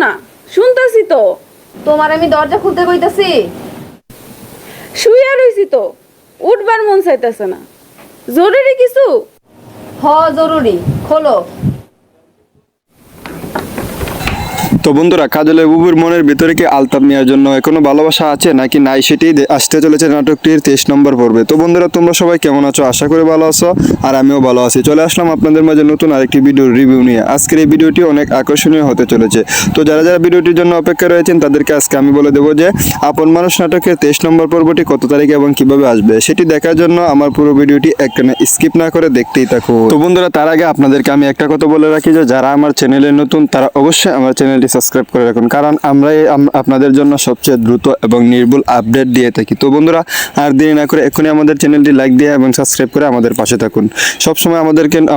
না? শুনতেছি তো। তোমার আমি দরজা খুলতে কইতাছি। শুয়ে রইছি তো, উঠবার মন চাইতেছে না। জরুরি কিছু? জরুরি, খোলো। তো বন্ধুরা, কাজলের বুবুর মনের ভিতরে কি আলতাফ মিয়ার জন্য এখনো ভালোবাসা আছে নাকি নাই, সেটি আসতে চলেছে নাটকটির 23 নম্বর পর্বে। তো বন্ধুরা, তোমরা সবাই কেমন আছো? আশা করি ভালো আছো, আর আমিও ভালো আছি। চলে আসলাম আপনাদের মাঝে নতুন আরেকটি ভিডিওর রিভিউ নিয়ে। আজকের এই ভিডিওটি অনেক আকর্ষণীয় হতে চলেছে। তো যারা যারা ভিডিওটির জন্য অপেক্ষা রয়েছেন তাদেরকে আজকে আমি বলে দেবো যে আপন মানুষ নাটকের 23 নম্বর পর্বটি কত তারিখে এবং কিভাবে আসবে সেটি দেখার জন্য আমার পুরো ভিডিওটি একখানে স্কিপ না করে দেখতেই থাকো। তো বন্ধুরা, তার আগে আপনাদেরকে আমি একটা কথা বলে রাখি যে যারা আমার চ্যানেলে নতুন তারা অবশ্যই আমার চ্যানেলটি সাবস্ক্রাইব করে রাখুন, কারণ আমরাই আপনাদের জন্য সবচেয়ে দ্রুত এবং নির্ভুল আপডেট দিয়ে থাকি। তো বন্ধুরা, আর দেরি না করে এক্ষুনি আমাদের চ্যানেলটি লাইক দিয়ে এবং সাবস্ক্রাইব করে আমাদের পাশে থাকুন। সবসময়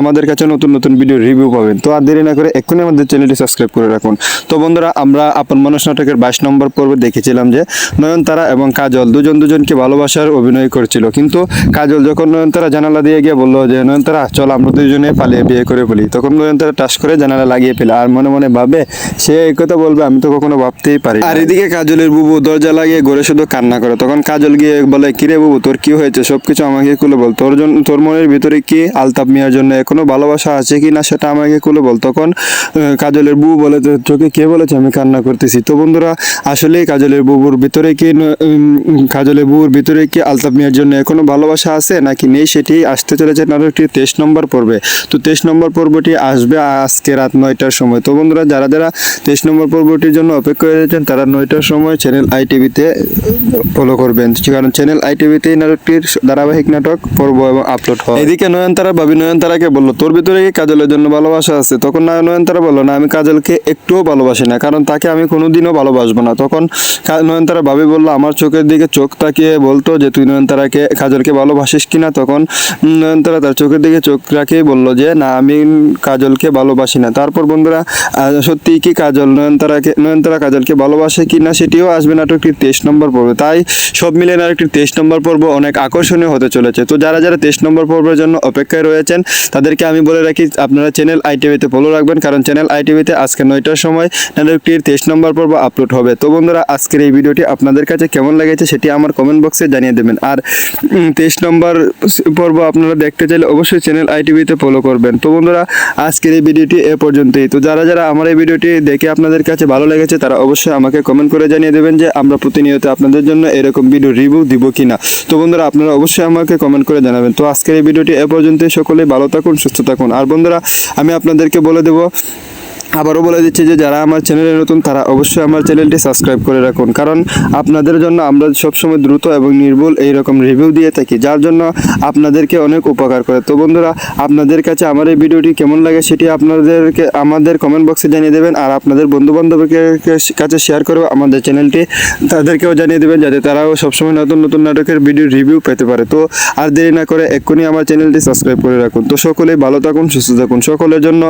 আমাদের কাছে নতুন নতুন ভিডিও রিভিউ পাবেন। তো আর দেরি না করে এক্ষুনি আমাদের চ্যানেলটি সাবস্ক্রাইব করে রাখুন। তো বন্ধুরা, আমরা আপন মানুষ নাটকের 22 নম্বর পর্বে দেখেছিলাম যে নয়নতারা এবং কাজল দুজনকে ভালোবাসার অভিনয় করছিল, কিন্তু কাজল যখন নয়নতারা জানালা দিয়ে গিয়ে বললো যে নয়নতারা চল আমরা দুজনে পালিয়ে বিয়ে করে ফেলি, তখন নয়নতারা টাস করে জানালা লাগিয়ে ফেলে আর মনে মনে ভাবে সে এই কথা বলবে আমি তো কখনো ভাবতেই পারি। আর এদিকে কাজলের বুবু দরজা লাগিয়ে ঘরে শুধু কান্না করে। তখন কাজল গিয়ে বলে, কিরে বুবু তোর কি হয়েছে, সবকিছু আমাকে খুলে বল। তোর মনের ভিতরে কি আলতাফ মিয়ার জন্য এখনো ভালোবাসা আছে কি না সেটা আমাকে খুলে বল। তখন কাজলের বুবু বলে, তোকে কে বলেছে আমি কান্না করতেছি? তো বন্ধুরা, আসলেই কাজলের বুবুর ভিতরে কি আলতাফ মিয়ার জন্য এখনো ভালোবাসা আছে নাকি নেই, সেটি আসতে চলেছে নাটকটি 23 নম্বর পর্বে। তো 23 নম্বর পর্বটি আসবে আজকে রাত 9টার সময়। তো বন্ধুরা, যারা যারা 23 নম্বর পর্বটির জন্য অপেক্ষা করেছেন তারা 9টার সময় চ্যানেল ITV-তে ফলো করবেন, কারণ চ্যানেল ITV-তেই নাটকটির ধারাবাহিক নাটক পর্ব এবং আপলোড হয়। এদিকে নয়নতারাকে বললো, তোর ভিতরে কি কাজলের জন্য ভালোবাসা আছে? তখন নয়নতারা বললো, না আমি কাজলকে একটুও ভালোবাসি না, কারণ তাকে আমি কোনোদিনও ভালোবাসবো না। তখন নয়নতারা ভাবি বললো, আমার চোখের দিকে চোখ তাকিয়ে বলতো যে তুই কাজলকে ভালোবাসিস কিনা। তখন নয়নতারা তার চোখের দিকে চোখ রাখিয়ে বললো যে না, আমি কাজলকে ভালোবাসি না। তারপর বন্ধুরা, সত্যি কি নয়নতারা কাজলকে ভালোবাসে কিনা সেটিও আসবে নাটকটির 23 নম্বর পর্বে। তাই সব মিলে নাটকটির 23 নম্বর পর্ব অনেক আকর্ষণীয় হতে চলেছে। তো যারা যারা 23 নম্বর পর্বের জন্য অপেক্ষায় রয়েছেন তাদেরকে আমি বলে রাখি আপনারা চ্যানেল ITV-তে ফলো রাখবেন, কারণ চ্যানেল ITV-তে আজকে 9টার সময় নাটকটির 23 নম্বর পর্ব আপলোড হবে। তো বন্ধুরা, আজকের এই ভিডিওটি আপনাদের কাছে কেমন লেগেছে সেটি আমার কমেন্ট বক্সে জানিয়ে দেবেন। আর 23 নম্বর পর্ব আপনারা দেখতে চাইলে অবশ্যই চ্যানেল ITV-তে ফলো করবেন। তো বন্ধুরা, আজকের এই ভিডিওটি এ পর্যন্তই। তো যারা যারা আমার এই ভিডিওটি দেখে আপনাদের কাছে ভালো লেগেছে তারা অবশ্যই আমাকে কমেন্ট করে জানিয়ে দেবেন যে আমরা প্রতিনিয়ত আপনাদের জন্য এরকম ভিডিও রিভিউ দিব কিনা। তো বন্ধুরা, আপনারা অবশ্যই আমাকে কমেন্ট করে জানাবেন। তো আজকের এই ভিডিওটি এ পর্যন্তই। সকলেই ভালো থাকুন, সুস্থ থাকুন। আর বন্ধুরা, আমি আপনাদেরকে আবারও বলে দিচ্ছি যে যারা আমার চ্যানেলে নতুন তারা অবশ্যই আমার চ্যানেলটি সাবস্ক্রাইব করে রাখুন, কারণ আপনাদের জন্য আমরা সবসময় দ্রুত এবং নির্ভুল এইরকম রিভিউ দিয়ে থাকি, যার জন্য আপনাদেরকে অনেক উপকার করে। তো বন্ধুরা, আপনাদের কাছে আমার এই ভিডিওটি কেমন লাগে সেটি আপনাদেরকে আমাদের কমেন্ট বক্সে জানিয়ে দেবেন, আর আপনাদের বন্ধুবান্ধবের কাছে শেয়ার করে আমাদের চ্যানেলটি তাদেরকেও জানিয়ে দেবেন, যাতে তারাও সবসময় নতুন নতুন নাটকের ভিডিও রিভিউ পেতে পারে। তো আর দেরি না করে এক্ষুনি আমার চ্যানেলটি সাবস্ক্রাইব করে রাখুন। তো সকলেই ভালো থাকুন, সুস্থ থাকুন। সকলের জন্য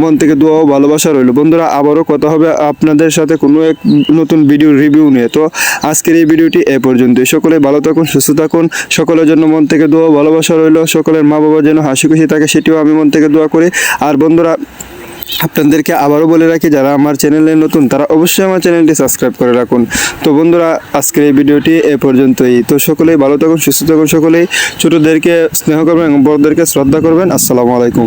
মন থেকে দোয়া ও ভালোবাসা রইল। বন্ধুরা, আবারও কথা হবে আপনাদের সাথে কোনো এক নতুন ভিডিও রিভিউ নিয়ে। তো আজকের এই ভিডিওটি এ পর্যন্তই। সকলে ভালো থাকুন, সুস্থ থাকুন। সকলের জন্য মন থেকে দোয়া ভালোবাসা রইল। সকলের মা বাবা যেন হাসি খুশি থাকে সেটিও আমি মন থেকে দোয়া করি। আর বন্ধুরা, আপনাদেরকে আবারও বলে রাখি যারা আমার চ্যানেলে নতুন তারা অবশ্যই আমার চ্যানেলটি সাবস্ক্রাইব করে রাখুন। তো বন্ধুরা, আজকের এই ভিডিওটি এ পর্যন্তই। তো সকলেই ভালো থাকুন, সুস্থ থাকুন। সকলেই ছোটদেরকে স্নেহ করবেন এবং বড়দেরকে শ্রদ্ধা করবেন। আসসালামু আলাইকুম।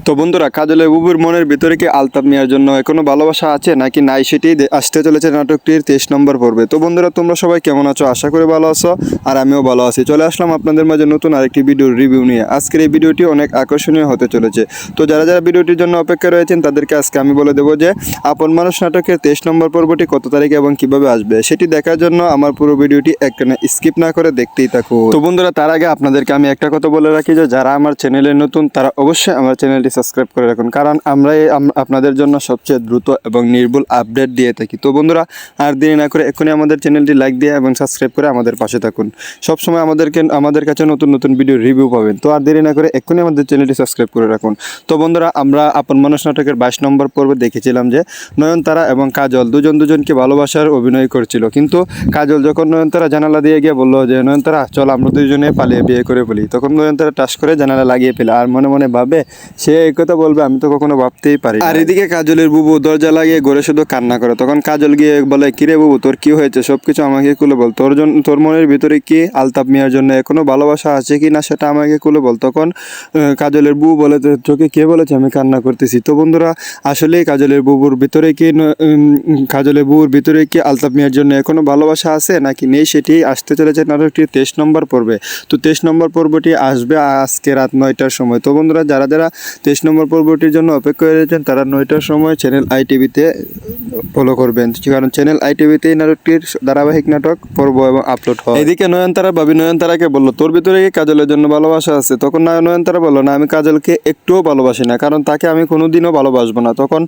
তো বন্ধুরা, কাজলের বুবুর মনের ভিতরে কি আলতাফ মিয়ার জন্য এখনো ভালোবাসা আছে নাকি নাই, সেটি আসতে চলেছে নাটকটির 23 নম্বর পর্বে। তো বন্ধুরা, তোমরা সবাই কেমন আছো? আশা করি ভালো আছো, আর আমিও ভালো আছি। চলে আসলাম আপনাদের মাঝে নতুন আরেকটি ভিডিওর রিভিউ নিয়ে। আজকের এই ভিডিওটি অনেক আকর্ষণীয় হতে চলেছে। তো যারা যারা ভিডিওটির জন্য অপেক্ষা রয়েছেন তাদেরকে আজকে আমি বলে দেবো যে আপন মানুষ নাটকের 23 নম্বর পর্বটি কত তারিখে এবং কিভাবে আসবে সেটি দেখার জন্য আমার পুরো ভিডিওটি একখানে স্কিপ না করে দেখতেই থাকো। তো বন্ধুরা, তার আগে আপনাদেরকে আমি একটা কথা বলে রাখি যে যারা আমার চ্যানেলে নতুন তারা অবশ্যই আমার চ্যানেলটি সাবস্ক্রাইব করে রাখুন, কারণ আমরাই আপনাদের জন্য সবচেয়ে দ্রুত এবং নির্ভুল আপডেট দিয়ে থাকি। তো বন্ধুরা, আর দেরি না করে এক্ষুনি আমাদের চ্যানেলটি লাইক দিয়ে এবং সাবস্ক্রাইব করে আমাদের পাশে থাকুন। সবসময় আমাদের কাছে নতুন নতুন ভিডিও রিভিউ পাবেন। তো আর দেরি না করে এক্ষুনি আমাদের চ্যানেলটি সাবস্ক্রাইব করে রাখুন। তো বন্ধুরা, আমরা আপন মানুষ নাটকের 22 নম্বর পর্বে দেখেছিলাম যে নয়নতারা এবং কাজল দুজনকে ভালোবাসার অভিনয় করছিল, কিন্তু কাজল যখন নয়নতারা জানালা দিয়ে গিয়ে বললো যে নয়নতারা চল আমরা দুজনে পালিয়ে বিয়ে করে ফেলি, তখন নয়নতারা টাস করে জানালা লাগিয়ে ফেলে আর মনে মনে ভাবে সে সে এই কথা বলবে আমি তো কখনো ভাবতেই পারি। আর এদিকে কাজলের বুবু দরজা লাগিয়ে ঘরে শুধু কান্না করে। তখন কাজল গিয়ে বলে, কিরে বুবু তোর কি হয়েছে, সবকিছু আমাকে খুলে বল। তোর মনের ভিতরে কি আলতাপ মিয়ার জন্য এখনো ভালোবাসা আছে কি না সেটা আমাকে খুলে বল। তখন কাজলের বুবু বলে, তোকে কে বলেছে আমি কান্না করতেছি। তো বন্ধুরা আসলেই কাজলের বুবুর ভিতরে কি আলতাপ মিয়ার জন্য এখনো ভালোবাসা আছে নাকি নেই সেটি আসতে চলেছে নাটকটির 23 নম্বর পর্বে। তো 23 নম্বর পর্বটি আসবে আজকে রাত 9টার সময়। তো বন্ধুরা যারা 23 নম্বর পর্বটির জন্য অপেক্ষা করে রয়েছেন তারা 9টার সময় চ্যানেল ITV-তে ফলো করবেন, কারণ চ্যানেল ITV-তেই নাটকটির ধারাবাহিক নাটক পর্ব এবং আপলোড হয়। এদিকে নয়নতারা ভাবি নয়নতারাকে বললো, তোর ভিতরে কি কাজলের জন্য ভালোবাসা আছে? তখন নয়নতারা বললো, না আমি কাজলকে একটুও ভালোবাসি না, কারণ তাকে আমি কোনোদিনও ভালোবাসবো না। তখন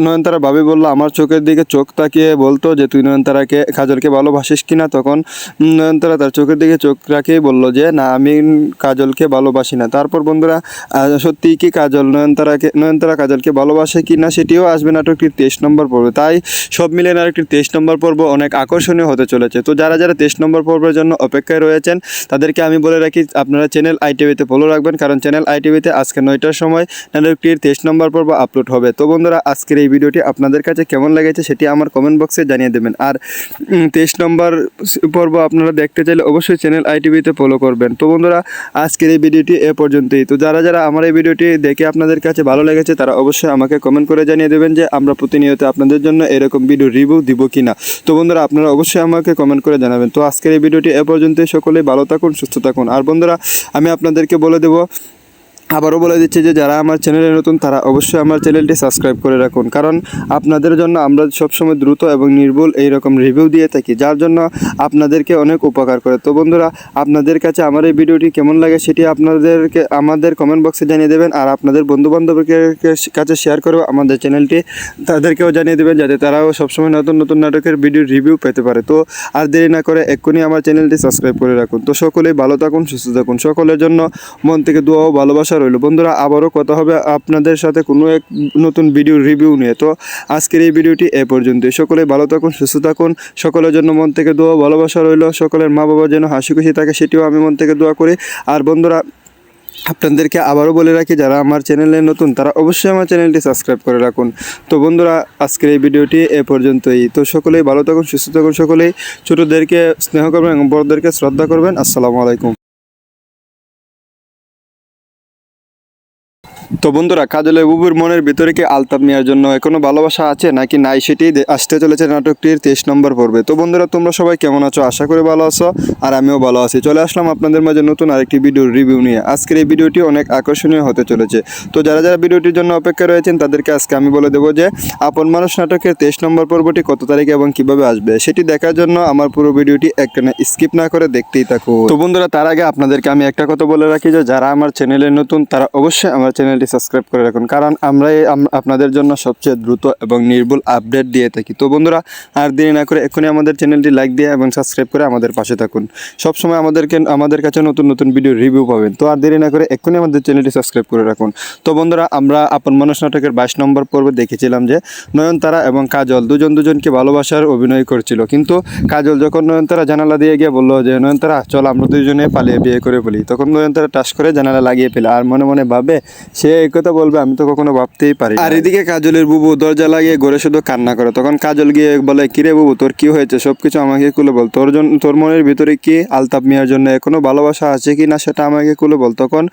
নয়নতারা ভাবি বললো, আমার চোখের দিকে চোখ তাকিয়ে বলতো যে তুই কাজলকে ভালোবাসিস কিনা। তখন নয়নতারা তার চোখের দিকে চোখ রাখিয়ে বললো যে না আমি কাজলকে ভালোবাসি না। তারপর বন্ধুরা সত্যিই কি নয়নতারা কাজলকে ভালোবাসে কি না সেটিও আসবে নাটকটির 23 নম্বর পর্বে। তাই সব মিলিয়ে নাটকটির 23 নম্বর পর্ব অনেক আকর্ষণীয় হতে চলেছে। তো যারা 23 নম্বর পর্বের জন্য অপেক্ষায় রয়েছেন তাদেরকে আমি বলে রাখি আপনারা চ্যানেল ITV-তে ফলো রাখবেন, কারণ চ্যানেল ITV-তে আজকে 9টার সময় নাটকটির 23 নম্বর পর্ব আপলোড হবে। তো বন্ধুরা আজকের এই ভিডিওটি আপনাদের কাছে কেমন লেগেছে সেটি আমার কমেন্ট বক্সে জানিয়ে দেবেন। আর 23 নম্বর পর্ব আপনারা দেখতে চাইলে অবশ্যই চ্যানেল ITV-তে ফলো করবেন। তো বন্ধুরা আজকের এই ভিডিওটি এ পর্যন্তই। তো যারা আমার এই ভিডিওটি দেখে আপনাদের কাছে ভালো লেগেছে তারা অবশ্যই আমাকে কমেন্ট করে জানিয়ে দেবেন যে আমরা প্রতিনিয়ত আপনাদের জন্য এরকম ভিডিও রিভিউ দিব কিনা। তো বন্ধুরা আপনারা অবশ্যই আমাকে কমেন্ট করে জানাবেন। তো আজকের এই ভিডিওটি এ পর্যন্তই। সকলেই ভালো থাকুন, সুস্থ থাকুন। আর বন্ধুরা আমি আপনাদেরকে আবারও বলে দিচ্ছি যে যারা আমার চ্যানেলে নতুন তারা অবশ্যই আমার চ্যানেলটি সাবস্ক্রাইব করে রাখুন, কারণ আপনাদের জন্য আমরা সবসময় দ্রুত এবং নির্ভুল এইরকম রিভিউ দিয়ে থাকি, যার জন্য আপনাদেরকে অনেক উপকার করে। তো বন্ধুরা আপনাদের কাছে আমার এই ভিডিওটি কেমন লাগে সেটি আমাদের কমেন্ট বক্সে জানিয়ে দেবেন। আর আপনাদের বন্ধুবান্ধবের কাছে শেয়ার করে আমাদের চ্যানেলটি তাদেরকেও জানিয়ে দেবেন, যাতে তারাও সবসময় নতুন নতুন নাটকের ভিডিও রিভিউ পেতে পারে। তো আর দেরি না করে এক্ষুনি আমার চ্যানেলটি সাবস্ক্রাইব করে রাখুন। তো সকলেই ভালো থাকুন, সুস্থ থাকুন। সকলের জন্য মন থেকে দোয়া ও ভালোবাসা রইল। বন্ধুরা আবারও কথা হবে আপনাদের সাথে কোনো এক নতুন ভিডিও রিভিউ নিয়ে। তো আজকের এই ভিডিওটি এ পর্যন্তই। সকলে ভালো থাকুন, সুস্থ থাকুন। সকলের জন্য মন থেকে দোয়া ভালোবাসা রইল। সকলের মা বাবা যেন হাসি খুশি থাকে সেটিও আমি মন থেকে দোয়া করি। আর বন্ধুরা আপনাদেরকে আবারও বলে রাখি যারা আমার চ্যানেলে নতুন তারা অবশ্যই আমার চ্যানেলটি সাবস্ক্রাইব করে রাখুন। তো বন্ধুরা আজকের এই ভিডিওটি এ পর্যন্তই। তো সকলেই ভালো থাকুন, সুস্থ থাকুন। সকলেই ছোটদেরকে স্নেহ করবেন এবং বড়দেরকে শ্রদ্ধা করবেন। আসসালামু আলাইকুম। তো বন্ধুরা কাজলের বুবুর মনের ভিতরে কি আলতাপ মিয়ার জন্য এখনো ভালোবাসা আছে নাকি নাই সেটি আসতে চলেছে নাটকটির 23 নম্বর পর্বে। তো বন্ধুরা তোমরা সবাই কেমন আছো, আশা করি ভালো আছো। আর আমিও ভালো আছি। চলে আসলাম আপনাদের মাঝে নতুন আরেকটি ভিডিওর রিভিউ নিয়ে। আজকের এই ভিডিওটি অনেক আকর্ষণীয় হতে চলেছে। তো যারা ভিডিওটির জন্য অপেক্ষা রয়েছেন তাদেরকে আজকে আমি বলে দেবো যে আপন মানুষ নাটকের 23 নম্বর পর্বটি কত তারিখে এবং কিভাবে আসবে সেটি দেখার জন্য আমার পুরো ভিডিওটি একটানা স্কিপ না করে দেখতেই থাকুন। তো বন্ধুরা তার আগে আপনাদেরকে আমি একটা কথা বলে রাখি যে যারা আমার চ্যানেলে নতুন তারা অবশ্যই আমার চ্যানেলটি সাবস্ক্রাইব করে রাখুন, কারণ আমরা আপনাদের জন্য সবচেয়ে দ্রুত এবং নির্ভুল আপডেট দিয়ে থাকি। তো বন্ধুরা আর দেরি না করে এক্ষুনি আমাদের চ্যানেলটি লাইক দিয়ে এবং সাবস্ক্রাইব করে আমাদের পাশে থাকুন। সবসময় আমাদের কাছে নতুন নতুন ভিডিও রিভিউ পাবেন। তো আর দেরি না করে এক্ষুনি আমাদের চ্যানেলটি সাবস্ক্রাইব করে রাখুন। তো বন্ধুরা আমরা আপন মানুষ নাটকের 22 নম্বর পর্বে দেখেছিলাম যে নয়নতারা এবং কাজল দুজনকে ভালোবাসার অভিনয় করছিল, কিন্তু কাজল যখন নয়নতারা জানালা দিয়ে গিয়ে বললো যে নয়নতারা চল আমরা দুজনে পালিয়ে বিয়ে করে বলি, তখন নয়নতারা টাস করে জানালা লাগিয়ে ফেলে। আর মনে মনে ভাবে সে এই কথা বলবে আমি তো কখনো ভাবতেই পারি। আর এদিকে কাজলের বুবু দরজা লাগিয়ে ঘরে শুধু কান্না করে। তখন কাজল গিয়ে বলে, কিরে বুবু তোর কি হয়েছে, সবকিছু আমাকে খুলে বল। তোর মনের ভিতরে কি আলতাপ মিয়ার জন্য এখনো ভালোবাসা আছে কি না সেটা আমাকে খুলে বল। তখন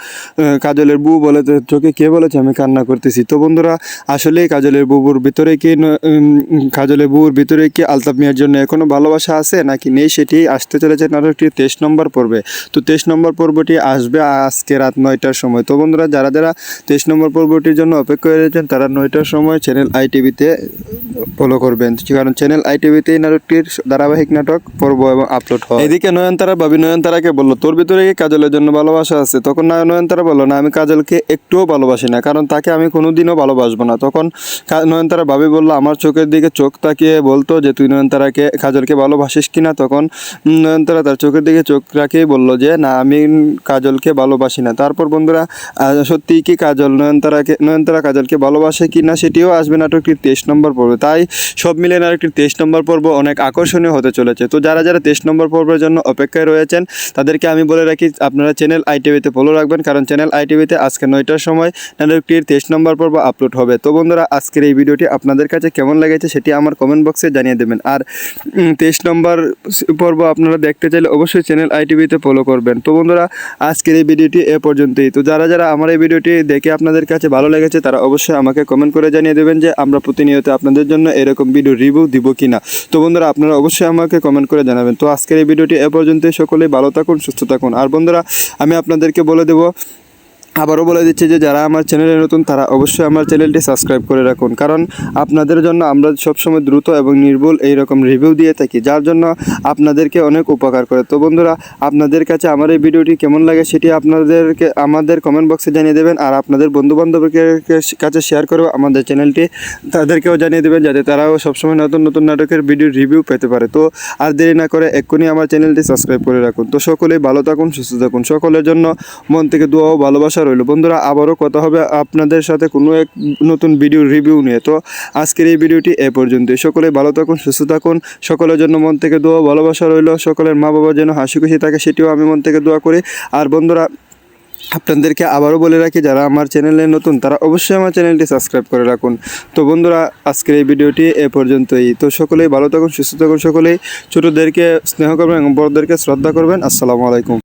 কাজলের বুবু বলে, তোকে কে বলেছে আমি কান্না করতেছি। তো বন্ধুরা আসলেই কাজলের বুবুর ভিতরে কি আলতাপ মিয়ার জন্য এখনো ভালোবাসা আছে নাকি নেই সেটি আসতে চলেছে নাটকটির 23 নম্বর পর্বে। তো 23 নম্বর পর্বটি আসবে আজকে রাত 9টার সময়। তো বন্ধুরা যারা 23 নম্বর পর্বটির জন্য অপেক্ষা করে রয়েছেন তারা 9টার সময় চ্যানেল ITV-তে ফলো করবেন, কারণ চ্যানেল ITV-তেই নাটকটির ধারাবাহিক নাটক পর্ব এবং আপলোড হয়। এদিকে নয়নতারা ভাবি নয়নতারাকে বললো, তোর ভিতরে কি কাজলের জন্য ভালোবাসা আছে? তখন নয়নতারা বললো, না আমি কাজলকে একটুও ভালোবাসি না, কারণ তাকে আমি কোনোদিনও ভালোবাসবো না। তখন নয়নতারা ভাবি বললো, আমার চোখের দিকে চোখ তাকিয়ে বলতো যে তুই কাজলকে ভালোবাসিস কিনা। তখন নয়নতারা তার চোখের দিকে চোখ রাখিয়ে বললো যে না আমি কাজলকে ভালোবাসি না। তারপর বন্ধুরা সত্যিই কি কাজল নয়নতারা কাজলকে ভালোবাসে কি না সেটিও আসবে নাটকটির 23 নম্বর পর্বে। তাই সব মিলিয়ে নাটকটির 23 নম্বর পর্ব অনেক আকর্ষণীয় হতে চলেছে। তো যারা 23 নম্বর পর্বের জন্য অপেক্ষায় রয়েছেন তাদেরকে আমি বলে রাখি আপনারা চ্যানেল আইটিভিতে ফলো রাখবেন, কারণ চ্যানেল আইটিভিতে আজকে 9টার সময় নাটকটির 23 নম্বর পর্ব আপলোড হবে। তো বন্ধুরা, আজকের এই ভিডিওটি আপনাদের কাছে কেমন লেগেছে সেটি আমার কমেন্ট বক্সে জানিয়ে দেবেন। আর 23 নম্বর পর্ব আপনারা দেখতে চাইলে অবশ্যই চ্যানেল আইটিভিতে ফলো করবেন। তো বন্ধুরা, আজকের এই ভিডিওটি এ পর্যন্তই। তো যারা আমার এই ভিডিওটি দেখে আপনাদের কাছে ভালো লেগেছে তারা অবশ্যই আমাকে কমেন্ট করে জানিয়ে দেবেন যে আমরা প্রতিনিয়ত আপনাদের জন্য এরকম ভিডিও রিভিউ দিব কিনা। তো বন্ধুরা, আপনারা অবশ্যই আমাকে কমেন্ট করে জানাবেন। তো আজকের এই ভিডিওটি এ পর্যন্তই। সকলেই ভালো থাকুন, সুস্থ থাকুন। আর বন্ধুরা, আমি আপনাদেরকে আবারও বলে দিচ্ছি যে যারা আমার চ্যানেলে নতুন তারা অবশ্যই আমার চ্যানেলটি সাবস্ক্রাইব করে রাখুন, কারণ আপনাদের জন্য আমরা সবসময় দ্রুত এবং নির্ভুল এইরকম রিভিউ দিয়ে থাকি, যার জন্য আপনাদেরকে অনেক উপকার করে। তো বন্ধুরা, আপনাদের কাছে আমার এই ভিডিওটি কেমন লাগে সেটি আপনাদেরকে আমাদের কমেন্ট বক্সে জানিয়ে দেবেন। আর আপনাদের বন্ধুবান্ধবের কাছে শেয়ার করেও আমাদের চ্যানেলটি তাদেরকেও জানিয়ে দেবেন, যাতে তারাও সবসময় নতুন নতুন নাটকের ভিডিও রিভিউ পেতে পারে। তো আর দেরি না করে এক্ষুনি আমার চ্যানেলটি সাবস্ক্রাইব করে রাখুন। তো সকলেই ভালো থাকুন, সুস্থ থাকুন। সকলের জন্য মন থেকে দোয়া ও ভালোবাসা রইল। বন্ধুরা, আবারও কথা হবে আপনাদের সাথে কোনো এক নতুন ভিডিও রিভিউ নিয়ে। তো আজকের এই ভিডিওটি এ পর্যন্তই। সকলে ভালো থাকুন, সুস্থ থাকুন। সকলের জন্য মন থেকে দোয়া ভালোবাসা রইল। সকলের মা বাবা যেন হাসি খুশি থাকে সেটিও আমি মন থেকে দোয়া করি। আর বন্ধুরা, আপনাদেরকে আবারও বলে রাখি যারা আমার চ্যানেলে নতুন তারা অবশ্যই আমার চ্যানেলটি সাবস্ক্রাইব করে রাখুন। তো বন্ধুরা, আজকের এই ভিডিওটি এ পর্যন্তই। তো সকলেই ভালো থাকুন, সুস্থ থাকুন। সকলেই ছোটদেরকে স্নেহ করবেন এবং বড়দেরকে শ্রদ্ধা করবেন। আসসালামু আলাইকুম।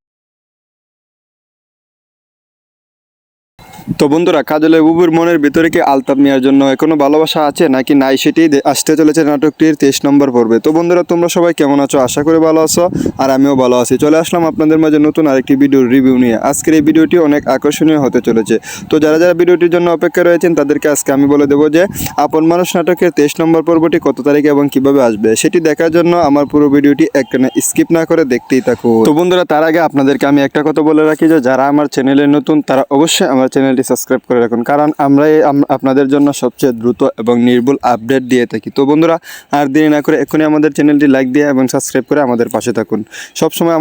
তো বন্ধুরা, কাজলের বুবুর মনের ভিতরে কি আলতাফ মিয়ার জন্য এখনো ভালোবাসা আছে নাকি নাই সেটি আসতে চলেছে নাটকটির 23 নম্বর পর্বে। তো বন্ধুরা, তোমরা সবাই কেমন আছো? আশা করি ভালো আছো, আর আমিও ভালো আছি। চলে আসলাম আপনাদের মাঝে নতুন আরেকটি ভিডিওর রিভিউ নিয়ে। আজকের এই ভিডিওটি অনেক আকর্ষণীয় হতে চলেছে। তো যারা ভিডিওটির জন্য অপেক্ষা রয়েছেন তাদেরকে আজকে আমি বলে দেবো যে আপন মানুষ নাটকের 23 নম্বর পর্বটি কত তারিখে এবং কিভাবে আসবে সেটি দেখার জন্য আমার পুরো ভিডিওটি একখানে স্কিপ না করে দেখতেই থাকুন। তো বন্ধুরা, তার আগে আপনাদেরকে আমি একটা কথা বলে রাখি যে যারা আমার চ্যানেলে নতুন তারা অবশ্যই আমার চ্যানেলটি সাবস্ক্রাইব করে রাখুন, কারণ আমরাই আপনাদের জন্য সবচেয়ে দ্রুত এবং নির্ভুল আপডেট দিয়ে থাকি। তো বন্ধুরা, আর দেরি না করে এক্ষুনি আমাদের চ্যানেলটি লাইক দিয়ে এবং সাবস্ক্রাইব করে আমাদের পাশে থাকুন। সবসময়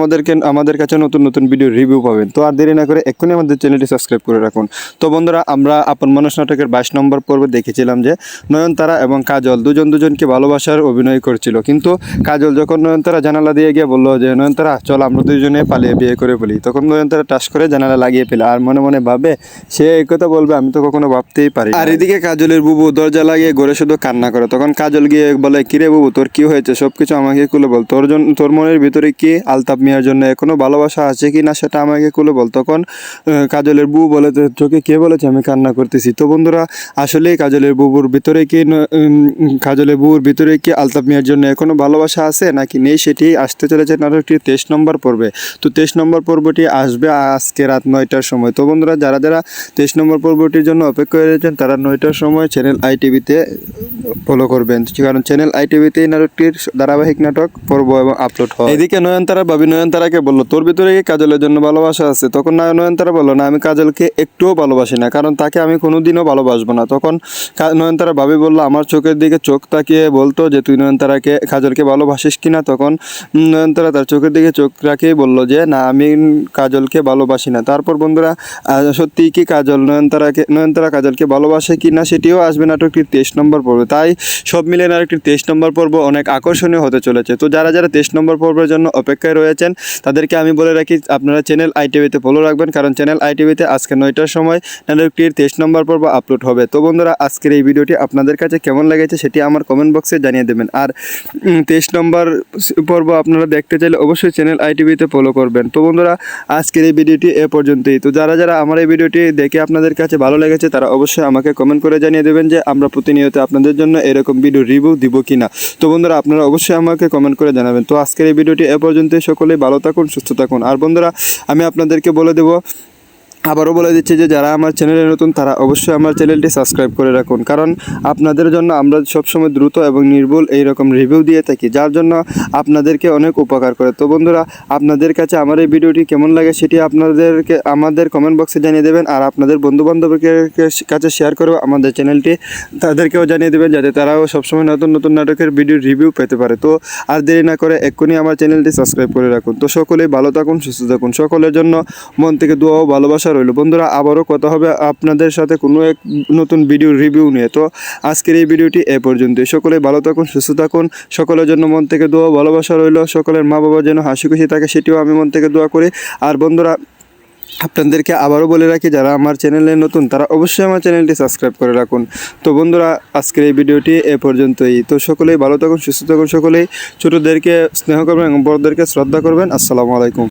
আমাদের কাছে নতুন নতুন ভিডিও রিভিউ পাবেন। তো আর দেরি না করে এক্ষুনি আমাদের চ্যানেলটি সাবস্ক্রাইব করে রাখুন। তো বন্ধুরা, আমরা আপন মানুষ নাটকের 22 নম্বর পর্বে দেখেছিলাম যে নয়নতারা এবং কাজল দুজনকে ভালোবাসার অভিনয় করছিল, কিন্তু কাজল যখন নয়নতারা জানালা দিয়ে গিয়ে বললো যে নয়নতারা চল আমরা দুজনে পালিয়ে বিয়ে করে ফেলি, তখন নয়নতারা টাস করে জানালা লাগিয়ে ফেলে আর মনে মনে ভাবে সে এই কথা বলবে আমি তো কখনো ভাবতেই পারি। আর এদিকে কাজলের বুবু দরজা লাগিয়ে ঘরে শুধু কান্না করে। তখন কাজল গিয়ে বলে, কিরে বুবু তোর কি হয়েছে, সবকিছু আমাকে খুলে বল। তোর মনের ভিতরে কি আলতাফ মিয়ার জন্য এখনো ভালোবাসা আছে কি না সেটা আমাকে খুলে বল। তখন কাজলের বুবু বলে, তোকে কে বলেছে আমি কান্না করতেছি। তো বন্ধুরা, আসলে কাজলের বুবুর ভিতরে কি আলতাফ মিয়ার জন্য এখনো ভালোবাসা আছে নাকি নেই সেটি আসতে চলেছে নাটকটির 23 নম্বর পর্বে। তো 23 নম্বর পর্বটি আসবে আজকে রাত 9টার সময়। তো বন্ধুরা, যারা 23 নম্বর পর্বটির জন্য অপেক্ষা করেছেন তারা 9টার সময় চ্যানেল আইটিভিতে ফলো করবেন, কারণ চ্যানেল আইটিভিতেই নাটকটির ধারাবাহিক নাটক পর্ব এবং আপলোড হয়। এদিকে নয়নতারাকে বললো তোর ভিতরে কি কাজলের জন্য ভালোবাসা আছে। তখন নয়নতারা বললো না, আমি কাজলকে একটুও ভালোবাসি না, কারণ তাকে আমি কোনোদিনও ভালোবাসবো না। তখন নয়নতারা ভাবি বললো আমার চোখের দিকে চোখ তাকিয়ে বলতো যে তুই কাজলকে ভালোবাসিস কিনা। তখন নয়নতারা তার চোখের দিকে চোখ রাখিয়ে বললো যে না, আমি কাজলকে ভালোবাসি না। তারপর বন্ধুরা, সত্যি কি নয়নতারা কাজলকে ভালোবাসে কি না সেটিও আসবে নাটকটির 23 নম্বর পর্বে। তাই সব মিলিয়ে নাটকটির 23 নম্বর পর্ব অনেক আকর্ষণীয় হতে চলেছে। তো যারা 23 নম্বর পর্বের জন্য অপেক্ষায় রয়েছেন তাদেরকে আমি বলে রাখি আপনারা চ্যানেল আইটিভিতে ফলো রাখবেন, কারণ চ্যানেল আইটিভিতে আজকে 9টার সময় নাটকটির 23 নম্বর পর্ব আপলোড হবে। তো বন্ধুরা, আজকের এই ভিডিওটি আপনাদের কাছে কেমন লেগেছে সেটি আমার কমেন্ট বক্সে জানিয়ে দেবেন। আর 23 নম্বর পর্ব আপনারা দেখতে চাইলে অবশ্যই চ্যানেল আইটিভিতে ফলো করবেন। তো বন্ধুরা, আজকের এই ভিডিওটি এ পর্যন্তই। তো যারা আমার এই ভিডিওটি দেখে আপনাদের কাছে ভালো লেগেছে তারা অবশ্যই আমাকে কমেন্ট করে জানিয়ে দেবেন যে আমরা প্রতিনিয়ত আপনাদের জন্য এরকম ভিডিও রিভিউ দিব কিনা। তো বন্ধুরা, আপনারা অবশ্যই আমাকে কমেন্ট করে জানাবেন। তো আজকের এই ভিডিওটি এ পর্যন্তই। সকলেই ভালো থাকুন, সুস্থ থাকুন। আর বন্ধুরা, আমি আপনাদেরকে আবারও বলে দিচ্ছি যে যারা আমার চ্যানেলে নতুন তারা অবশ্যই আমার চ্যানেলটি সাবস্ক্রাইব করে রাখুন, কারণ আপনাদের জন্য আমরা সবসময় দ্রুত এবং নির্ভুল এইরকম রিভিউ দিয়ে থাকি, যার জন্য আপনাদেরকে অনেক উপকার করে। তো বন্ধুরা, আপনাদের কাছে আমার এই ভিডিওটি কেমন লাগে সেটি আমাদের কমেন্ট বক্সে জানিয়ে দেবেন। আর আপনাদের বন্ধুবান্ধবের কাছে শেয়ার করেও আমাদের চ্যানেলটি তাদেরকেও জানিয়ে দেবেন, যাতে তারাও সবসময় নতুন নতুন নাটকের ভিডিও রিভিউ পেতে পারে। তো আর দেরি না করে এক্ষুনি আমার চ্যানেলটি সাবস্ক্রাইব করে রাখুন। তো সকলেই ভালো থাকুন, সুস্থ থাকুন। সকলের জন্য মন থেকে দোয়া ও ভালোবাসা ভালোবাসা রইল। বন্ধুরা আবারও কথা হবে আপনাদের সাথে কোনো এক নতুন ভিডিও রিভিউ নিয়ে। তো আজকের এই ভিডিওটি এ পর্যন্তই। সকলে ভালো থাকুন, সুস্থ থাকুন। সকলের জন্য মন থেকে দোয়া ভালোবাসা রইল। সকলের মা বাবা যেন হাসি খুশি থাকে সেটিও আমি মন থেকে দোয়া করি। আর বন্ধুরা আপনাদেরকে আবারও বলে রাখি, যারা আমার চ্যানেলে নতুন তারা অবশ্যই আমার চ্যানেলটি সাবস্ক্রাইব করে রাখুন। তো বন্ধুরা আজকের এই ভিডিওটি এ পর্যন্তই। তো সকলেই ভালো থাকুন, সুস্থ থাকুন। সকলেই ছোটদেরকে স্নেহ করবেন এবং বড়দেরকে শ্রদ্ধা করবেন। আসসালামু আলাইকুম।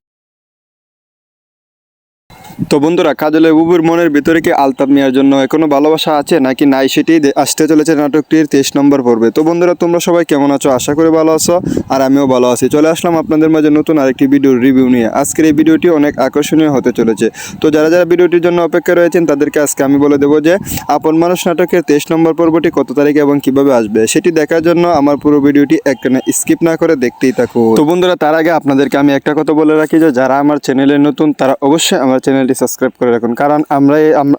তো বন্ধুরা, কাজলের বুবুর মনের ভিতরে কি আলতাফ মিয়ার জন্য এখনো ভালোবাসা আছে নাকি নাই, সেটি আসতে চলেছে নাটকটির 23 নম্বর পর্বে। তো বন্ধুরা তোমরা সবাই কেমন আছো? আশা করি ভালো আছো, আর আমিও ভালো আছি। চলে আসলাম আপনাদের মাঝে নতুন আরেকটি ভিডিওর রিভিউ নিয়ে। আজকের এই ভিডিওটি অনেক আকর্ষণীয় হতে চলেছে। তো যারা যারা ভিডিওটির জন্য অপেক্ষা রয়েছেন তাদেরকে আজকে আমি বলে দেবো যে আপন মানুষ নাটকের 23 নম্বর পর্বটি কত তারিখে এবং কিভাবে আসবে সেটি দেখার জন্য আমার পুরো ভিডিওটি একটানে স্কিপ না করে দেখতেই থাকুন। তো বন্ধুরা তার আগে আপনাদেরকে আমি একটা কথা বলে রাখি যে যারা আমার চ্যানেলে নতুন তারা অবশ্যই আমার চ্যানেলটি সাবস্ক্রাইব করে রাখুন, কারণ আমরা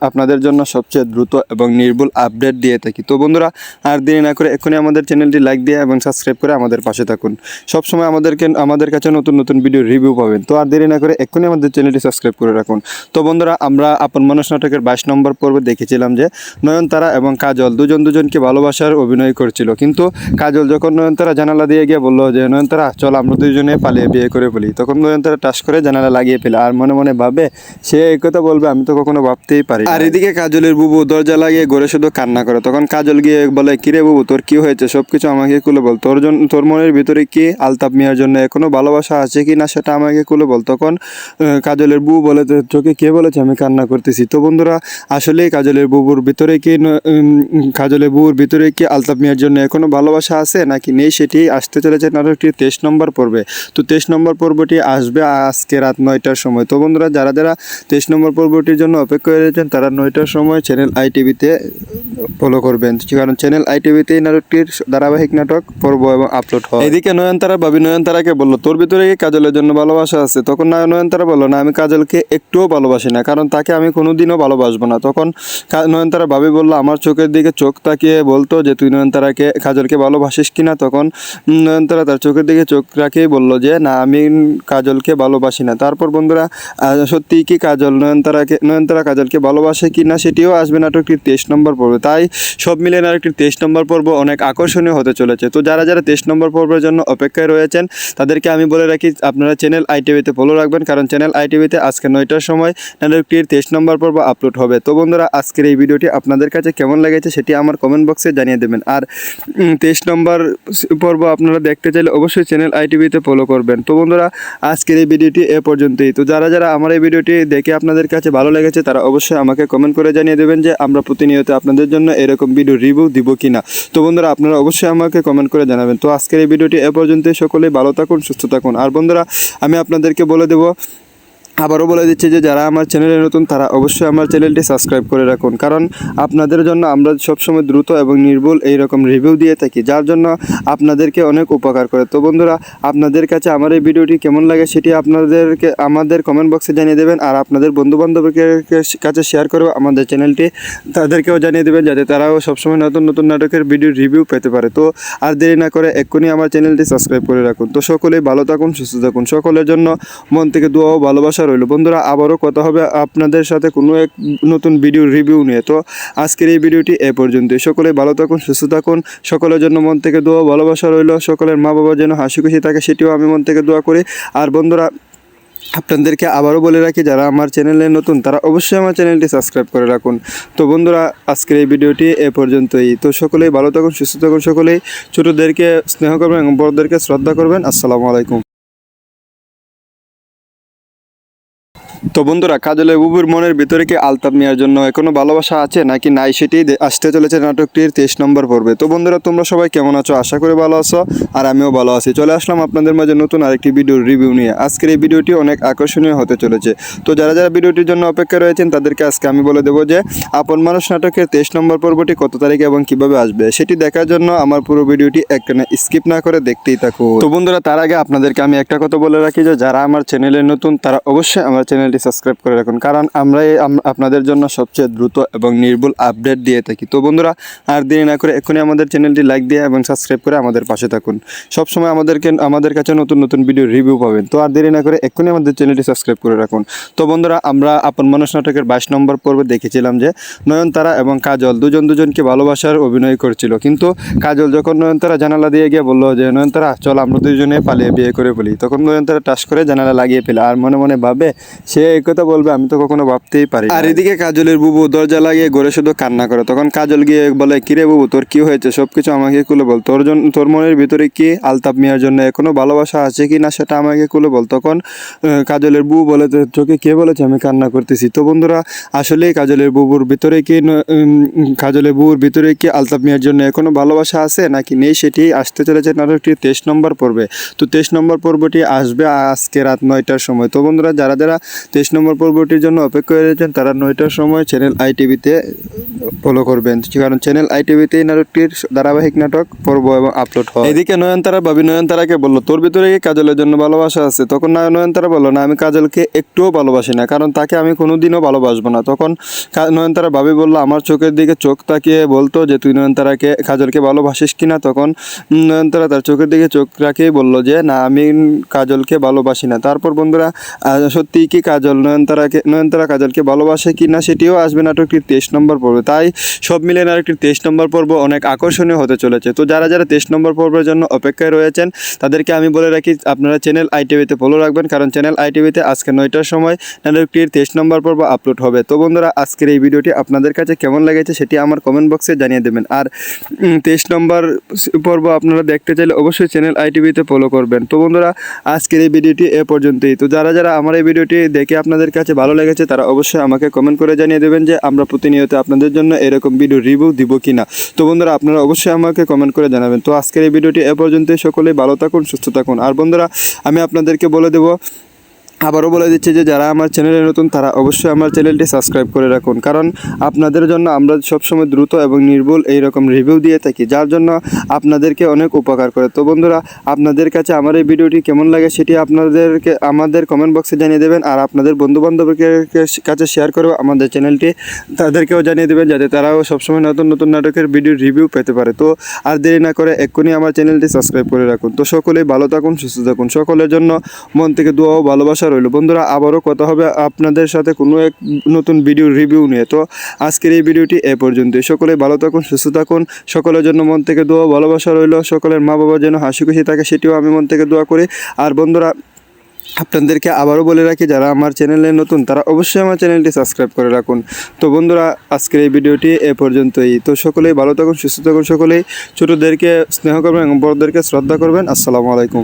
আপনাদের জন্য সবচেয়ে দ্রুত এবং নির্ভুল আপডেট দিয়ে থাকি। তো বন্ধুরা আর দেরি না করে এখনই আমাদের চ্যানেলটি লাইক দিয়ে এবং সাবস্ক্রাইব করে আমাদের পাশে থাকুন। সবসময় আমাদের কাছে নতুন নতুন ভিডিও রিভিউ পাবেন। তো আর দেরি না করে এখনই আমাদের চ্যানেলটি সাবস্ক্রাইব করে রাখুন। তো বন্ধুরা আমরা আপন মানুষ নাটকের 22 নম্বর পর্বে দেখেছিলাম যে নয়নতারা এবং কাজল দুজনকে ভালোবাসার অভিনয় করছিল, কিন্তু কাজল যখন নয়নতারা জানালা দিয়ে গিয়ে বললো যে নয়নতারা চল আমরা দুজনে পালিয়ে বিয়ে করে ফেলি, তখন নয়নতারা টাস করে জানালা লাগিয়ে ফেলে আর মনে মনে ভাবে সে এই কথা বলবে আমি তো কখনো ভাবতেই পারি। আর এদিকে কাজলের বুবু দরজা লাগিয়ে ঘরে শুধু কান্না করে। তখন কাজল গিয়ে বলে, কিরে বুবু তোর কি হয়েছে, সবকিছু আমাকে খুলে বল। তোর মনের ভিতরে কি আলতাফ মিয়ার জন্য এখনো ভালোবাসা আছে কি না সেটা আমাকে খুলে বল। তখন কাজলের বুবু বলে, তোকে কে বলেছে আমি কান্না করতেছি? তো বন্ধুরা আসলেই কাজলের বুবুর ভিতরে কি আলতাফ মিয়ার জন্য এখনো ভালোবাসা আছে নাকি নেই, সেটি আসতে চলেছে নাটকটির 23 নম্বর পর্বে। তো 23 নম্বর পর্বটি আসবে আজকে রাত 9টার সময়। তো বন্ধুরা যারা যারা 23 নম্বর পর্বটির জন্য অপেক্ষা করেছেন তারা 9টার সময় চ্যানেল ITV-তে ফলো করবেন, কারণ চ্যানেল ITV-তে নাটকটির ধারাবাহিক নাটক পর্ব এবং আপলোড হয়। এদিকে নয়নতারা ভাবি নয়নতারাকে বললো, তোর ভিতরে কি কাজলের জন্য ভালোবাসা আছে? তখন নয়নতারা বললো, না আমি কাজলকে একটুও ভালোবাসি না, কারণ তাকে আমি কোনোদিনও ভালোবাসবো না। তখন নয়নতারা ভাবি বললো, আমার চোখের দিকে চোখ তাকিয়ে বলতো যে তুই কাজলকে ভালোবাসিস কিনা? তখন নয়নতারা তার চোখের দিকে চোখ রাখিয়ে বললো যে না আমি কাজলকে ভালোবাসি না। তারপর বন্ধুরা সত্যি কি নয়নতারা কাজলকে ভালোবাসে কি না সেটিও আসবে নাটকটির 23 নম্বর পর্বে। তাই সব মিলিয়ে নাটকটির 23 নম্বর পর্ব অনেক আকর্ষণীয় হতে চলেছে। তো যারা যারা 23 নম্বর পর্বের জন্য অপেক্ষায় রয়েছেন তাদেরকে আমি বলে রাখি আপনারা চ্যানেল ITV-তে ফলো রাখবেন, কারণ চ্যানেল ITV-তে আজকে 9টার সময় নাটকটির 23 নম্বর পর্ব আপলোড হবে। তো বন্ধুরা আজকের এই ভিডিওটি আপনাদের কাছে কেমন লেগেছে সেটি আমার কমেন্ট বক্সে জানিয়ে দেবেন। আর 23 নম্বর পর্ব আপনারা দেখতে চাইলে অবশ্যই চ্যানেল ITV-তে ফলো করবেন। তো বন্ধুরা আজকের এই ভিডিওটি এ পর্যন্তই। তো যারা যারা আমার এই ভিডিওটি দেখে আপনাদের কাছে ভালো লেগেছে তারা অবশ্যই আমাকে কমেন্ট করে জানিয়ে দেবেন যে আমরা প্রতিনিয়ত আপনাদের জন্য এরকম ভিডিও রিভিউ দিব কিনা। তো বন্ধুরা আপনারা অবশ্যই আমাকে কমেন্ট করে জানাবেন। তো আজকের এই ভিডিওটি এ পর্যন্তই। সকলেই ভালো থাকুন, সুস্থ থাকুন। আর বন্ধুরা আমি আপনাদেরকে আবারও বলে দিচ্ছি যে যারা আমার চ্যানেলে নতুন তারা অবশ্যই আমার চ্যানেলটি সাবস্ক্রাইব করে রাখুন, কারণ আপনাদের জন্য আমরা সবসময় দ্রুত এবং নির্ভুল এইরকম রিভিউ দিয়ে থাকি, যার জন্য আপনাদেরকে অনেক উপকার করে। তো বন্ধুরা আপনাদের কাছে আমার এই ভিডিওটি কেমন লাগে সেটি আমাদের কমেন্ট বক্সে জানিয়ে দেবেন, আর আপনাদের বন্ধুবান্ধবের কাছে শেয়ার করেও আমাদের চ্যানেলটি তাদেরকেও জানিয়ে দেবেন, যাতে তারাও সবসময় নতুন নতুন নাটকের ভিডিও রিভিউ পেতে পারে। তো আর দেরি না করে এক্ষুনি আমার চ্যানেলটি সাবস্ক্রাইব করে রাখুন। তো সকলেই ভালো থাকুন, সুস্থ থাকুন। সকলের জন্য মন থেকে দোয়া ও ভালোবাসা রইল। বন্ধুরা আবারও কথা হবে আপনাদের সাথে কোনো এক নতুন ভিডিও রিভিউ নিয়ে। তো আজকের এই ভিডিওটি এ পর্যন্তই। সকলেই ভালো থাকুন, সুস্থ থাকুন। সকলের জন্য মন থেকে দোয়া ভালোবাসা রইল। সকলের মা বাবা যেন হাসি খুশি থাকে সেটিও আমি মন থেকে দোয়া করি। আর বন্ধুরা আপনাদেরকে আবারও বলে রাখি যারা আমার চ্যানেলে নতুন তারা অবশ্যই আমার চ্যানেলটি সাবস্ক্রাইব করে রাখুন। তো বন্ধুরা আজকের এই ভিডিওটি এ পর্যন্তই। তো সকলেই ভালো থাকুন, সুস্থ থাকুন। সকলেই ছোটদেরকে স্নেহ করবেন এবং বড়দেরকে শ্রদ্ধা করবেন। আসসালামু আলাইকুম। তো বন্ধুরা কাজলের বুবুর মনের ভিতরে কি আলতাফ মিয়ার জন্য এখনো ভালোবাসা আছে নাকি নাই, সেটি আসতে চলেছে নাটকটির 23 নম্বর পর্বে। তো বন্ধুরা তোমরা সবাই কেমন আছো? আশা করি ভালো আছো, আর আমিও ভালো আছি। চলে আসলাম আপনাদের মাঝে নতুন আরেকটি ভিডিওর রিভিউ নিয়ে। আজকের এই ভিডিওটি অনেক আকর্ষণীয় হতে চলেছে। তো যারা যারা ভিডিওটির জন্য অপেক্ষা রয়েছেন তাদেরকে আজকে আমি বলে দেবো যে আপন মানুষ নাটকের 23 নম্বর পর্বটি কত তারিখে এবং কিভাবে আসবে সেটি দেখার জন্য আমার পুরো ভিডিওটি একটানে স্কিপ না করে দেখতেই থাকুন। তো বন্ধুরা তার আগে আপনাদেরকে আমি একটা কথা বলে রাখি যে যারা আমার চ্যানেলে নতুন তারা অবশ্যই আমার চ্যানেল চ্যানেলটি সাবস্ক্রাইব করে রাখুন, কারণ আপনাদের জন্য সবচেয়ে দ্রুত এবং নির্ভুল আপডেট দিয়ে থাকি। তো বন্ধুরা, আর দেরি না করে এক্ষুনি আমাদের চ্যানেলটি লাইক দিয়ে এবং সাবস্ক্রাইব করে আমাদের পাশে থাকুন। সবসময় আমাদের কাছে নতুন নতুন ভিডিও রিভিউ পাবেন। তো আর দেরি না করে এক্ষুনি আমাদের চ্যানেলটি সাবস্ক্রাইব করে রাখুন। তো বন্ধুরা, আমরা আপন মানুষ নাটকের 22 নম্বর পর্বে দেখেছিলাম যে নয়নতারা এবং কাজল দুজনকে ভালোবাসার অভিনয় করছিল, কিন্তু কাজল যখন নয়নতারা জানালা দিয়ে গিয়ে বললো যে নয়নতারা চল আমরা দুজনে পালিয়ে বিয়ে করে ফেলি, তখন নয়নতারা টাস করে জানালা লাগিয়ে ফেলে আর মনে মনে ভাবে সে এই কথা বলবে আমি তো কখনো ভাবতেই পারি। আর এদিকে কাজলের বুবু দরজা লাগিয়ে ঘরে শুধু কান্না করে। তখন কাজল গিয়ে বলে, কিরে বুবু তোর কি হয়েছে, সবকিছু আমাকে খুলে বল, তোর মনের ভিতরে কি আলতাপ মিয়ার জন্য এখনো ভালোবাসা আছে কি না সেটা আমাকে খুলে বল। তখন কাজলের বুবু বলে, তোকে কে বলেছে আমি কান্না করতেছি। তো বন্ধুরা, আসলেই কাজলের বুবুর ভিতরে কি আলতাপ মিয়ার জন্য এখনো ভালোবাসা আছে নাকি নেই, সেটি আসতে চলেছে নাটকটি 23 নম্বর পর্বে। তো 23 নম্বর পর্বটি আসবে আজকে রাত 9টার সময়। তো বন্ধুরা, যারা 23 নম্বর পর্বটির জন্য অপেক্ষা করেছেন তারা 9টার সময় চ্যানেল ITV-তে ফলো করবেন, কারণ চ্যানেল ITV-তেই নাটকটির ধারাবাহিক নাটক পর্ব এবং আপলোড হয়। এদিকে নয়নতারাকে বললো, তোর ভিতরে কি কাজলের জন্য ভালোবাসা আছে? তখন নয়নতারা বললো, না আমি কাজলকে একটুও ভালোবাসি না, কারণ তাকে আমি কোনোদিনও ভালোবাসবো না। তখন নয়নতারা ভাবি বললো, আমার চোখের দিকে চোখ তাকিয়ে বলতো যে তুই কাজলকে ভালোবাসিস কিনা। তখন নয়নতারা তার চোখের দিকে চোখ রাখিয়ে বললো যে না আমি কাজলকে ভালোবাসি না। তারপর বন্ধুরা, সত্যিই কি নয়নতারা কাজলকে ভালোবাসে কি না সেটিও আসবে নাটকটির 23 নম্বর পর্বে। তাই সব মিলে নাটকটির 23 নম্বর পর্ব অনেক আকর্ষণীয় হতে চলেছে। তো যারা 23 নম্বর পর্বের জন্য অপেক্ষায় রয়েছেন তাদেরকে আমি বলে রাখি আপনারা চ্যানেল ITV-তে ফলো রাখবেন, কারণ চ্যানেল ITV-তে আজকে 9টার সময় নাটকটির 23 নম্বর পর্ব আপলোড হবে। তো বন্ধুরা, আজকের এই ভিডিওটি আপনাদের কাছে কেমন লেগেছে সেটি আমার কমেন্ট বক্সে জানিয়ে দেবেন। আর 23 নম্বর পর্ব আপনারা দেখতে চাইলে অবশ্যই চ্যানেল ITV-তে ফলো করবেন। তো বন্ধুরা, আজকের এই ভিডিওটি এ পর্যন্তই। তো যারা আমার এই ভিডিওটি দেখে আপনাদের কাছে ভালো লেগেছে তারা অবশ্যই আমাকে কমেন্ট করে জানিয়ে দেবেন যে আমরা প্রতিনিয়ত আপনাদের জন্য এরকম ভিডিও রিভিউ দিব কিনা। তো বন্ধুরা, আপনারা অবশ্যই আমাকে কমেন্ট করে জানাবেন। তো আজকের এই ভিডিওটি এ পর্যন্তই। সকলেই ভালো থাকুন, সুস্থ থাকুন। আর বন্ধুরা, আমি আপনাদেরকে আবারও বলে দিচ্ছি যে যারা আমার চ্যানেলে নতুন তারা অবশ্যই আমার চ্যানেলটি সাবস্ক্রাইব করে রাখুন, কারণ আপনাদের জন্য আমরা সবসময় দ্রুত এবং নির্ভুল এইরকম রিভিউ দিয়ে থাকি, যার জন্য আপনাদেরকে অনেক উপকার করে। তো বন্ধুরা, আপনাদের কাছে আমার এই ভিডিওটি কেমন লাগে সেটি আমাদের কমেন্ট বক্সে জানিয়ে দেবেন। আর আপনাদের বন্ধুবান্ধবের কাছে শেয়ার করে আমাদের চ্যানেলটি তাদেরকেও জানিয়ে দেবেন, যাতে তারাও সবসময় নতুন নতুন নাটকের ভিডিও রিভিউ পেতে পারে। তো আর দেরি না করে এক্ষুনি আমার চ্যানেলটি সাবস্ক্রাইব করে রাখুন। তো সকলেই ভালো থাকুন, সুস্থ থাকুন। সকলের জন্য মন থেকে দোয়া ও ভালোবাসা রইল। বন্ধুরা, আবারও কথা হবে আপনাদের সাথে কোনো এক নতুন ভিডিও রিভিউ নিয়ে। তো আজকের এই ভিডিওটি এ পর্যন্তই। সকলে ভালো থাকুন, সুস্থ থাকুন। সকলের জন্য মন থেকে দোয়া ভালোবাসা রইল। সকলের মা বাবা যেন হাসি খুশি থাকে সেটিও আমি মন থেকে দোয়া করি। আর বন্ধুরা, আপনাদেরকে আবারও বলে রাখি যারা আমার চ্যানেলে নতুন তারা অবশ্যই আমার চ্যানেলটি সাবস্ক্রাইব করে রাখুন। তো বন্ধুরা, আজকের এই ভিডিওটি এ পর্যন্তই। তো সকলেই ভালো থাকুন, সুস্থ থাকুন। সকলেই ছোটোদেরকে স্নেহ করবেন এবং বড়দেরকে শ্রদ্ধা করবেন। আসসালামু আলাইকুম।